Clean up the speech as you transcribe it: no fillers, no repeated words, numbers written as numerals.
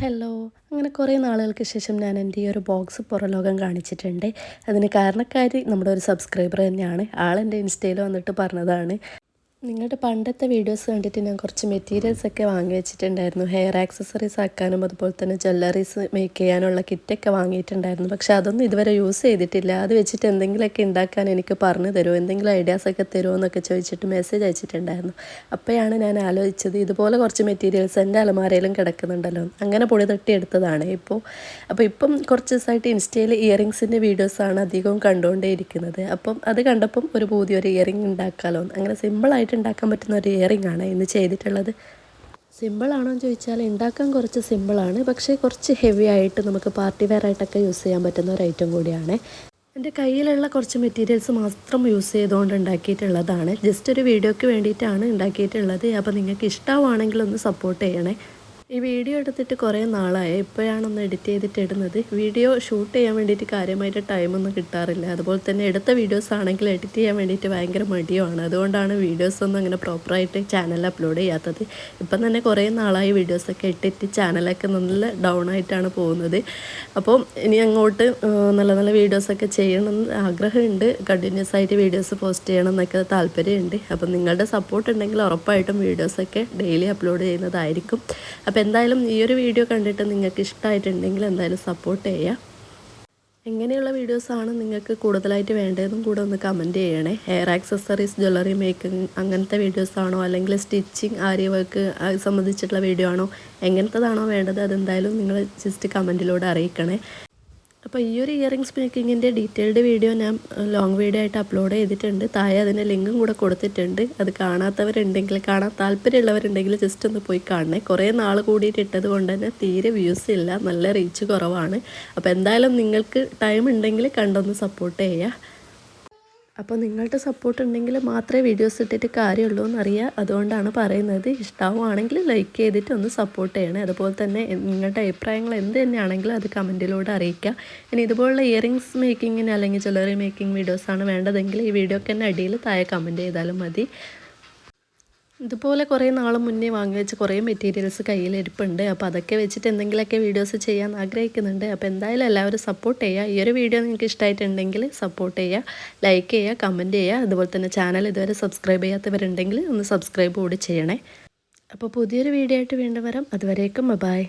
Hello. അങ്ങനെ കുറേ നാളുകൾക്ക് ശേഷം ഞാൻ എൻ്റെ ഈ ഒരു ബോക്സ് പുറംലോകം കാണിച്ചിട്ടുണ്ട്. അതിന് കാരണക്കാരി നമ്മുടെ ഒരു സബ്സ്ക്രൈബർ തന്നെയാണ്. ആളെൻ്റെ ഇൻസ്റ്റയിൽ വന്നിട്ട് പറഞ്ഞതാണ്, നിങ്ങളുടെ പണ്ടത്തെ വീഡിയോസ് കണ്ടിട്ട് ഞാൻ കുറച്ച് മെറ്റീരിയൽസൊക്കെ വാങ്ങി വെച്ചിട്ടുണ്ടായിരുന്നു. ഹെയർ ആക്സസറീസ് ആക്കാനും അതുപോലെ തന്നെ ജ്വല്ലറീസ് മേക്ക് ചെയ്യാനുള്ള കിറ്റൊക്കെ വാങ്ങിയിട്ടുണ്ടായിരുന്നു. പക്ഷെ അതൊന്നും ഇതുവരെ യൂസ് ചെയ്തിട്ടില്ല. അത് വെച്ചിട്ട് എന്തെങ്കിലുമൊക്കെ ഉണ്ടാക്കാൻ എനിക്ക് പറഞ്ഞു തരുമോ, എന്തെങ്കിലും ഐഡിയാസൊക്കെ തരുമോ എന്നൊക്കെ ചോദിച്ചിട്ട് മെസ്സേജ് അയച്ചിട്ടുണ്ടായിരുന്നു. അപ്പോഴാണ് ഞാൻ ആലോചിച്ചത്, ഇതുപോലെ കുറച്ച് മെറ്റീരിയൽസ് എൻ്റെ അലമാരയിലും കിടക്കുന്നുണ്ടല്ലോ, അങ്ങനെ പൊടി തട്ടി എടുത്തതാണ് അപ്പോൾ ഇപ്പം കുറച്ച് ദിവസമായിട്ട് ഇൻസ്റ്റയിൽ ഇയറിങ്സിൻ്റെ വീഡിയോസാണ് അധികവും കണ്ടുകൊണ്ടേയിരിക്കുന്നത്. അപ്പം അത് കണ്ടപ്പം ഒരു പുതിയൊരു ഇയറിങ് ഉണ്ടാക്കാമല്ലോ, അങ്ങനെ സിമ്പിളായിട്ട് ഉണ്ടാക്കാൻ പറ്റുന്ന ഒരു ഇയറിംഗ് ആണ് ഇന്ന് ചെയ്തിട്ടുള്ളത്. സിമ്പിളാണോ എന്ന് ചോദിച്ചാൽ ഉണ്ടാക്കാൻ കുറച്ച് സിമ്പിളാണ്, പക്ഷേ കുറച്ച് ഹെവി ആയിട്ട് നമുക്ക് പാർട്ടി വെയർ ആയിട്ടൊക്കെ യൂസ് ചെയ്യാൻ പറ്റുന്ന ഒരു ഐറ്റം കൂടിയാണ്. എൻ്റെ കയ്യിലുള്ള കുറച്ച് മെറ്റീരിയൽസ് മാത്രം യൂസ് ചെയ്തുകൊണ്ട് ഉണ്ടാക്കിയിട്ടുള്ളതാണ്. ജസ്റ്റ് ഒരു വീഡിയോയ്ക്ക് വേണ്ടിയിട്ടാണ് ഉണ്ടാക്കിയിട്ടുള്ളത്. അപ്പോൾ നിങ്ങൾക്ക് ഇഷ്ടമാണെങ്കിൽ ഒന്ന് സപ്പോർട്ട് ചെയ്യണേ. ഈ വീഡിയോ എടുത്തിട്ട് കുറേ നാളായി, ഇപ്പോഴാണൊന്ന് എഡിറ്റ് ചെയ്തിട്ട് ഇടുന്നത്. വീഡിയോ ഷൂട്ട് ചെയ്യാൻ വേണ്ടിയിട്ട് കാര്യമായിട്ട് ടൈമൊന്നും കിട്ടാറില്ല. അതുപോലെ തന്നെ എടുത്ത വീഡിയോസ് ആണെങ്കിൽ എഡിറ്റ് ചെയ്യാൻ വേണ്ടിയിട്ട് ഭയങ്കര മടിയുമാണ്. അതുകൊണ്ടാണ് വീഡിയോസൊന്നും അങ്ങനെ പ്രോപ്പറായിട്ട് ചാനലിൽ അപ്ലോഡ് ചെയ്യാത്തത്. ഇപ്പം തന്നെ കുറേ നാളായി വീഡിയോസൊക്കെ ഇട്ടിട്ട് ചാനലൊക്കെ നല്ല ഡൗൺ ആയിട്ടാണ് പോകുന്നത്. അപ്പോൾ ഇനി അങ്ങോട്ട് നല്ല നല്ല വീഡിയോസൊക്കെ ചെയ്യണമെന്ന് ആഗ്രഹമുണ്ട്. കണ്ടിന്യൂസ് ആയിട്ട് വീഡിയോസ് പോസ്റ്റ് ചെയ്യണം എന്നൊക്കെ താല്പര്യമുണ്ട്. അപ്പം നിങ്ങളുടെ സപ്പോർട്ട് ഉണ്ടെങ്കിൽ ഉറപ്പായിട്ടും വീഡിയോസൊക്കെ ഡെയിലി അപ്ലോഡ് ചെയ്യുന്നതായിരിക്കും. അപ്പോൾ എന്തായാലും ഈ ഒരു വീഡിയോ കണ്ടിട്ട് നിങ്ങൾക്ക് ഇഷ്ടമായിട്ടുണ്ടെങ്കിൽ എന്തായാലും സപ്പോർട്ട് ചെയ്യുക. എങ്ങനെയുള്ള വീഡിയോസാണ് നിങ്ങൾക്ക് കൂടുതലായിട്ട് വേണ്ടതെന്നും കൂടെ ഒന്ന് കമൻറ്റ് ചെയ്യണേ. ഹെയർ ആക്സസറീസ്, ജ്വല്ലറി മേക്കിംഗ് അങ്ങനത്തെ വീഡിയോസാണോ, അല്ലെങ്കിൽ സ്റ്റിച്ചിങ്, ആര്യ വർക്ക് സംബന്ധിച്ചിട്ടുള്ള വീഡിയോ ആണോ, എങ്ങനത്തതാണോ വേണ്ടത്, അതെന്തായാലും നിങ്ങൾ ജസ്റ്റ് കമൻറ്റിലൂടെ അറിയിക്കണേ. അപ്പോൾ ഈ ഒരു ഇയറിങ്സ് മേക്കിങ്ങിൻ്റെ ഡീറ്റെയിൽഡ് വീഡിയോ ഞാൻ ലോങ് വീഡിയോ ആയിട്ട് അപ്ലോഡ് ചെയ്തിട്ടുണ്ട്. താഴെ അതിൻ്റെ ലിങ്കും കൂടെ കൊടുത്തിട്ടുണ്ട്. അത് കാണാത്തവരുണ്ടെങ്കിൽ, കാണാൻ താല്പര്യമുള്ളവരുണ്ടെങ്കിൽ ജസ്റ്റ് ഒന്ന് പോയി കാണണേ. കുറേ നാൾ കൂടിയിട്ട് ഇട്ടത് കൊണ്ട് തന്നെ തീരെ വ്യൂസ് ഇല്ല, നല്ല റീച്ച് കുറവാണ്. അപ്പോൾ എന്തായാലും നിങ്ങൾക്ക് ടൈം ഉണ്ടെങ്കിൽ കണ്ടൊന്ന് സപ്പോർട്ട് ചെയ്യുക. അപ്പോൾ നിങ്ങളുടെ സപ്പോർട്ട് ഉണ്ടെങ്കിൽ മാത്രമേ വീഡിയോസ് ഇട്ടിട്ട് കാര്യമുള്ളൂ എന്നറിയാം. അതുകൊണ്ടാണ് പറയുന്നത്. ഇഷ്ടമാവുകയാണെങ്കിൽ ലൈക്ക് ചെയ്തിട്ട് ഒന്ന് സപ്പോർട്ട് ചെയ്യണേ. അതുപോലെ തന്നെ നിങ്ങളുടെ അഭിപ്രായങ്ങൾ എന്ത് തന്നെയാണെങ്കിലും അത് കമൻറ്റിലൂടെ അറിയിക്കുക. ഇനി ഇതുപോലുള്ള ഇയറിങ്സ് മേക്കിങ്ങിന് അല്ലെങ്കിൽ ജ്വല്ലറി മേക്കിംഗ് വീഡിയോസാണ് വേണ്ടതെങ്കിൽ ഈ വീഡിയോക്ക് തന്നെ അടിയിൽ താഴെ കമൻറ്റ് ചെയ്താലും മതി. ഇതുപോലെ കുറേ നാൾ മുന്നേ വാങ്ങി വെച്ച് കുറേ മെറ്റീരിയൽസ് കയ്യിലിരിപ്പുണ്ട്. അപ്പോൾ അതൊക്കെ വെച്ചിട്ട് എന്തെങ്കിലുമൊക്കെ വീഡിയോസ് ചെയ്യാൻ ആഗ്രഹിക്കുന്നുണ്ട്. അപ്പോൾ എന്തായാലും എല്ലാവരും സപ്പോർട്ട് ചെയ്യുക. ഈ ഒരു വീഡിയോ നിങ്ങൾക്ക് ഇഷ്ടമായിട്ടുണ്ടെങ്കിൽ സപ്പോർട്ട് ചെയ്യുക, ലൈക്ക് ചെയ്യുക, കമൻറ്റ് ചെയ്യുക. അതുപോലെ തന്നെ ചാനൽ ഇതുവരെ സബ്സ്ക്രൈബ് ചെയ്യാത്തവരുണ്ടെങ്കിൽ ഒന്ന് സബ്സ്ക്രൈബ് കൂടി ചെയ്യണേ. അപ്പോൾ പുതിയൊരു വീഡിയോ ആയിട്ട് വീണ്ടും വരാം. അതുവരേക്കും ബൈ.